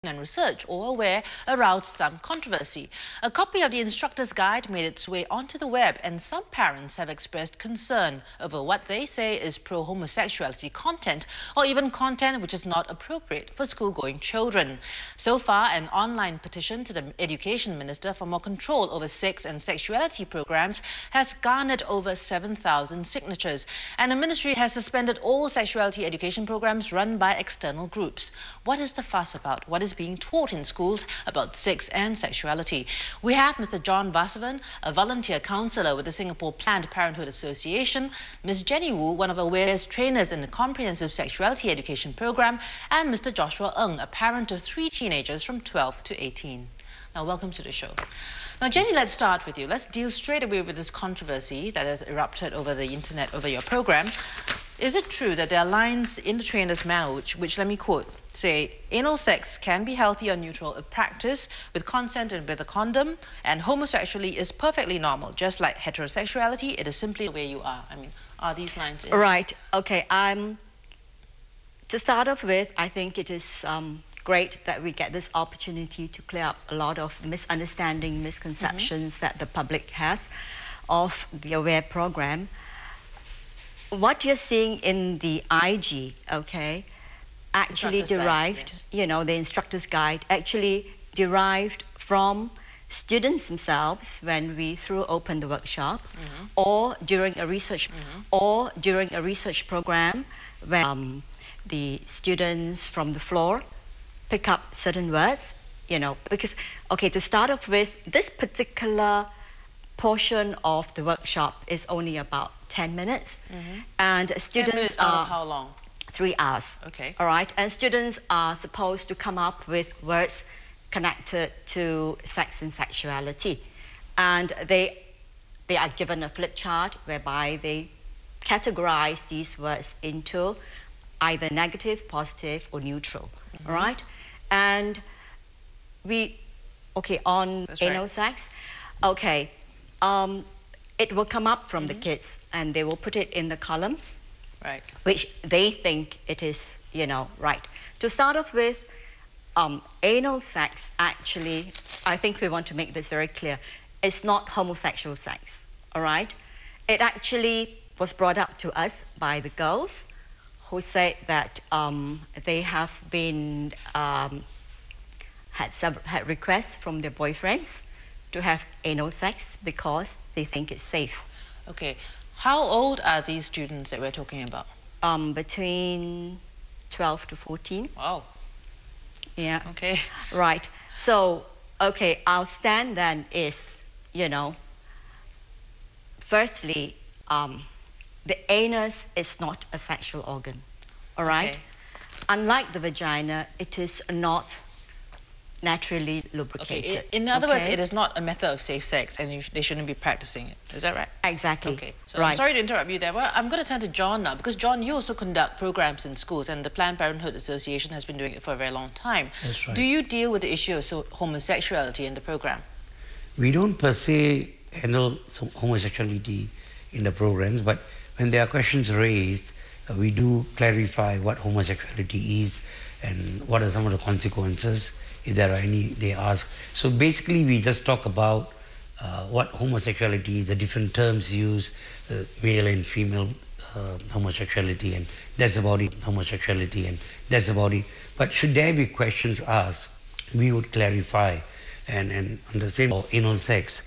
and research or where aroused some controversy. A copy of the instructor's guide made its way onto the web, and some parents have expressed concern over what they say is pro-homosexuality content or even content which is not appropriate for school-going children. So far, an online petition to the Education Minister for more control over sex and sexuality programs has garnered over 7,000 signatures, and the ministry has suspended all sexuality education programs run by external groups. What is the fuss about? What is being taught in schools about sex and sexuality? We have Mr. John Vasavan, a volunteer counsellor with the Singapore Planned Parenthood Association, Ms. Jenny Wu, one of AWARE's trainers in the Comprehensive Sexuality Education Program, and Mr. Joshua Ng, a parent of 3 teenagers from 12 to 18. Now, welcome to the show. Now, Jenny, let's start with you. Let's deal straight away with this controversy that has erupted over the internet, over your program. Is it true that there are lines in the trainer's manual which let me quote, say, anal sex can be healthy or neutral if practiced with consent and with a condom, and homosexuality is perfectly normal, just like heterosexuality, it is simply the way you are? I mean, are these lines in? Right, okay. To start off with, I think it is great that we get this opportunity to clear up a lot of misunderstanding, misconceptions that the public has of the AWARE program. What you're seeing in the IG, okay, actually derived, you know, the instructor's guide actually derived from students themselves when we threw open the workshop, or during a research, program when the students from the floor pick up certain words, you know, because, okay, to start off with, this particular portion of the workshop is only about 10 minutes, and students 10 minutes out of how long? 3 hours. Okay. All right, and students are supposed to come up with words connected to sex and sexuality, and they are given a flip chart whereby they categorize these words into either negative, positive, or neutral. All right, and on anal sex, okay. It will come up from the kids, and they will put it in the columns, right, which they think it is, you know, right. To start off with, anal sex, actually, I think we want to make this very clear, it's not homosexual sex, all right? It actually was brought up to us by the girls who said that they have been, had requests from their boyfriends to have anal sex because they think it's safe. Okay. How old are these students that we're talking about? Between 12 to 14. Wow. Yeah. Okay. Right. So, okay, our stand then is, you know, firstly, the anus is not a sexual organ, all right? Okay. Unlike the vagina, it is not naturally lubricated. Okay. In other words, it is not a method of safe sex, and they shouldn't be practicing it. Is that right? Exactly. Okay. So right. I'm sorry to interrupt you there. Well, I'm going to turn to John now, because John, you also conduct programs in schools, and the Planned Parenthood Association has been doing it for a very long time. That's right. Do you deal with the issue of homosexuality in the program? We don't per se handle homosexuality in the programs, but when there are questions raised, we do clarify what homosexuality is and what are some of the consequences, if there are any, they ask. So basically we just talk about what homosexuality is, the different terms used, male and female homosexuality, and that's about it, homosexuality, and that's about it. But should there be questions asked, we would clarify. And on the same anal sex,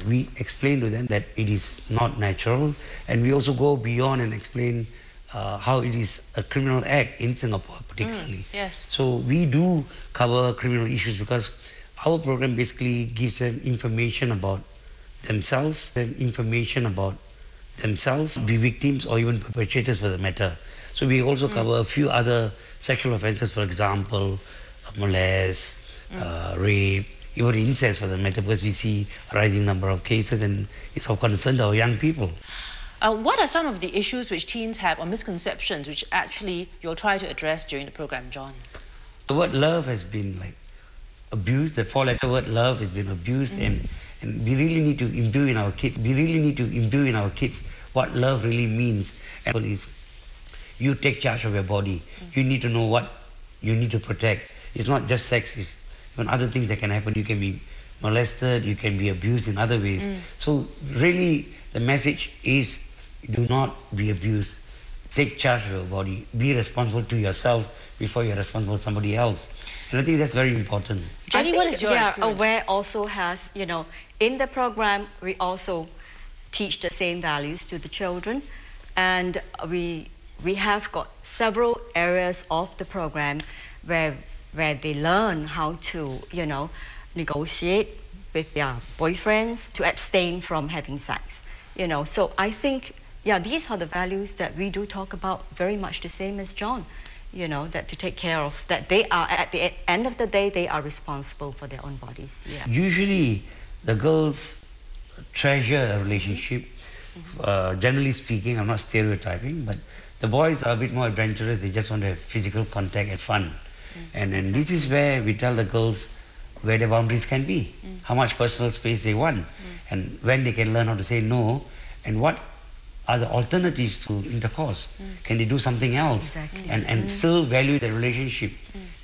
we explain to them that it is not natural, and we also go beyond and explain how it is a criminal act in Singapore particularly. Yes. So we do cover criminal issues because our program basically gives them information about themselves, be victims or even perpetrators for the matter. So we also cover a few other sexual offences, for example, molest, rape, even incest for the matter, because we see a rising number of cases, and it's of concern to our young people. What are some of the issues which teens have or misconceptions which actually you'll try to address during the program, John? The word love has been abused. The 4-letter word love has been abused, and we really need to imbue in our kids. What love really means. And is you take charge of your body. You need to know what you need to protect. it's not just sex, it's even other things that can happen. You can be molested, you can be abused in other ways. So really the message is, do not be abused. Take charge of your body. Be responsible to yourself before you're responsible to somebody else. And I think that's very important. Jenny, what is your experience? Aware also has, you know, in the program we also teach the same values to the children, and we have got several areas of the program where they learn how to, you know, negotiate with their boyfriends, to abstain from having sex, you know. So I think, yeah, these are the values that we do talk about, very much the same as John, you know, that to take care of, that they are, at the end of the day, they are responsible for their own bodies. Yeah. Usually the girls treasure a relationship, generally speaking. I'm not stereotyping, but the boys are a bit more adventurous. They just want to have physical contact and fun. And this is where we tell the girls where their boundaries can be, how much personal space they want, and when they can learn how to say no, and what are the alternatives to intercourse. Can they do something else and still value the relationship?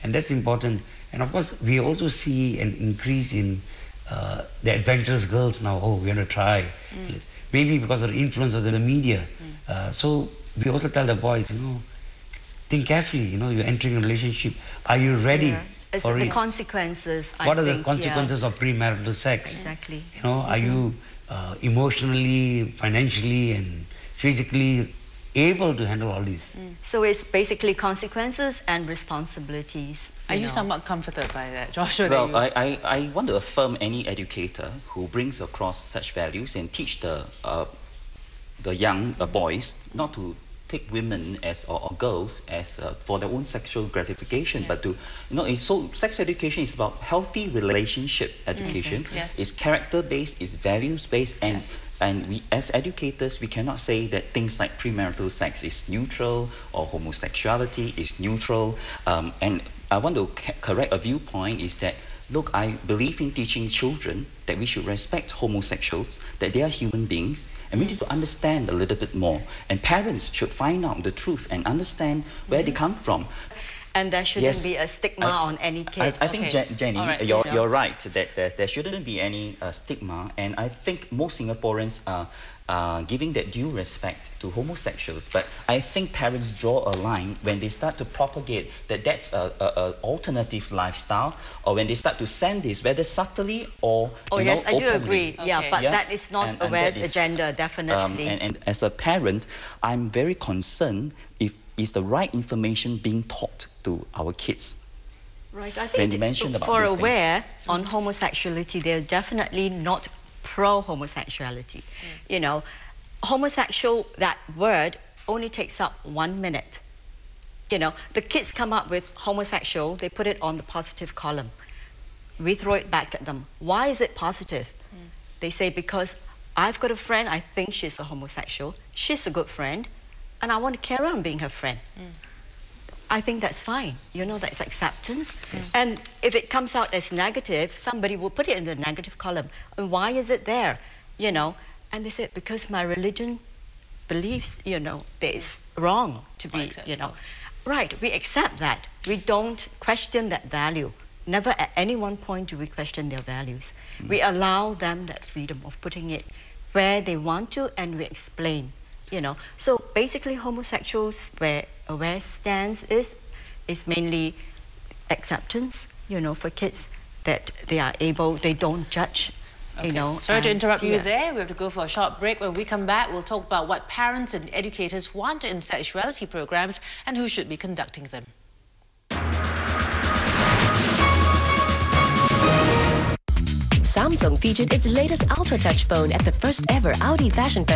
And that's important. And of course, we also see an increase in the adventurous girls now. Oh, we want to try. Maybe because of the influence of the media. So we also tell the boys, you know, think carefully. You know, you're entering a relationship. Are you ready? For the consequences. What are the consequences of premarital sex? Exactly. You know, are you emotionally, financially, and physically able to handle all this? So it's basically consequences and responsibilities. Are you somewhat comforted by that, Joshua? Well, I want to affirm any educator who brings across such values and teach the young boys not to take women as or girls as for their own sexual gratification, but to, you know, so sex education is about healthy relationship education. It's character-based, it's values-based, and we as educators, we cannot say that things like premarital sex is neutral or homosexuality is neutral. And I want to correct a viewpoint is that, look, I believe in teaching children that we should respect homosexuals, that they are human beings, and we need to understand a little bit more. And parents should find out the truth and understand where they come from. And there shouldn't be a stigma on any kid. I think, Jenny, you're right, that there shouldn't be any stigma. And I think most Singaporeans are giving that due respect to homosexuals. But I think parents draw a line when they start to propagate that that's an alternative lifestyle, or when they start to send this, whether subtly or yes, I do openly. agree. Yeah, but that is not Aware's agenda, definitely. And as a parent, I'm very concerned if is the right information being taught to our kids. Right, I think for Aware on homosexuality, they're definitely not pro-homosexuality. You know, homosexual, that word only takes up 1 minute. You know, the kids come up with homosexual, they put it on the positive column. We throw it back at them. Why is it positive? They say, because I've got a friend, I think she's a homosexual, she's a good friend, and I want to carry on being her friend. I think that's fine. You know, that's acceptance. And if it comes out as negative, somebody will put it in the negative column. And why is it there? You know, and they said, because my religion believes, you know, that it's wrong to be, you know. Right, we accept that. We don't question that value. Never at any one point do we question their values. We allow them that freedom of putting it where they want to, and we explain. You know, so basically homosexuals, where Aware stance is mainly acceptance, you know, for kids, that they are able, they don't judge, you know. Sorry to interrupt you there. We have to go for a short break. When we come back, we'll talk about what parents and educators want in sexuality programs and who should be conducting them. Samsung featured its latest Ultra Touch phone at the first ever Audi Fashion Festival.